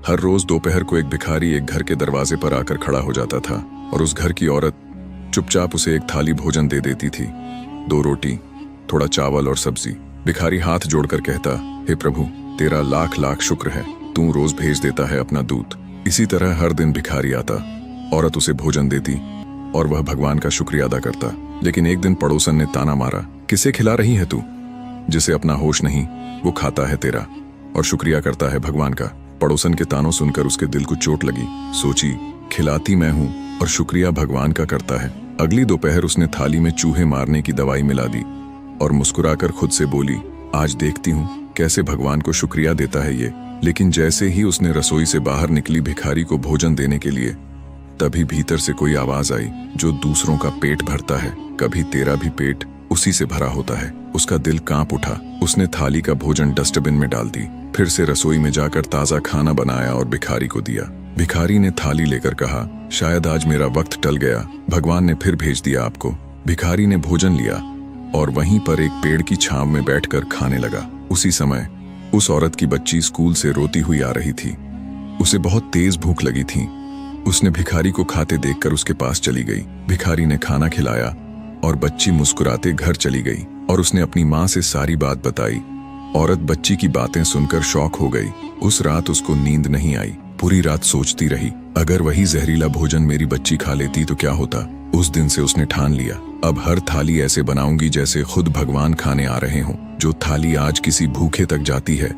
हर रोज दोपहर को एक भिखारी एक घर के दरवाजे पर आकर खड़ा हो जाता था और उस घर की औरत चुपचाप उसे एक थाली भोजन दे देती थी। 2 रोटी, थोड़ा चावल और सब्जी। भिखारी हाथ जोड़कर कहता, हे प्रभु, तेरा लाख लाख शुक्र है, तू रोज भेज देता है अपना दूध। इसी तरह हर दिन भिखारी आता, औरत उसे भोजन देती और वह भगवान का शुक्रिया अदा करता। लेकिन एक दिन पड़ोसन ने ताना मारा, किसे खिला रही है तू? जिसे अपना होश नहीं वो खाता है तेरा और शुक्रिया करता है भगवान का। पड़ोसन के तानों सुनकर उसके दिल को चोट लगी। सोची, खिलाती मैं हूं और शुक्रिया भगवान का करता है। अगली दोपहर उसने थाली में चूहे मारने की दवाई मिला दी और मुस्कुराकर खुद से बोली, आज देखती हूं कैसे भगवान को शुक्रिया देता है ये। लेकिन जैसे ही उसने रसोई से बाहर निकली भिखारी को भोजन देने के लिए, तभी भीतर से कोई आवाज आई, जो दूसरों का पेट भरता है, कभी तेरा भी पेट उसी से भरा होता है। उसका दिल कांप उठा। उसने थाली का भोजन डस्टबिन में डाल दी, फिर से रसोई में जाकर ताजा खाना बनाया और भिखारी को दिया। भिखारी ने थाली लेकर कहा, शायद आज मेरा वक्त टल गया, भगवान ने फिर भेज दिया आपको। भिखारी ने भोजन लिया और वहीं पर एक पेड़ की छांव में बैठकर खाने लगा। उसी समय उस औरत की बच्ची स्कूल से रोती हुई आ रही थी। उसे बहुत तेज भूख लगी थी। उसने भिखारी को खाते देखकर उसके पास चली गई। भिखारी ने खाना खिलाया और बच्ची मुस्कुराते घर चली गई और उसने अपनी माँ से सारी बात बताई। औरत बच्ची की बातें सुनकर शॉक हो गई। उस रात उसको नींद नहीं आई। पूरी रात सोचती रही, अगर वही जहरीला भोजन मेरी बच्ची खा लेती तो क्या होता। उस दिन से उसने ठान लिया, अब हर थाली ऐसे बनाऊंगी जैसे खुद भगवान खाने आ रहे हों। जो थाली आज किसी भूखे तक जाती है,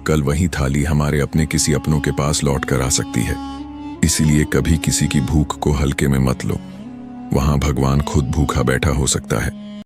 कल वही थाली हमारे अपने किसी अपनों के पास लौट कर आ सकती है। इसीलिए कभी किसी की भूख को हल्के में मत लो, वहां भगवान खुद भूखा बैठा हो सकता है।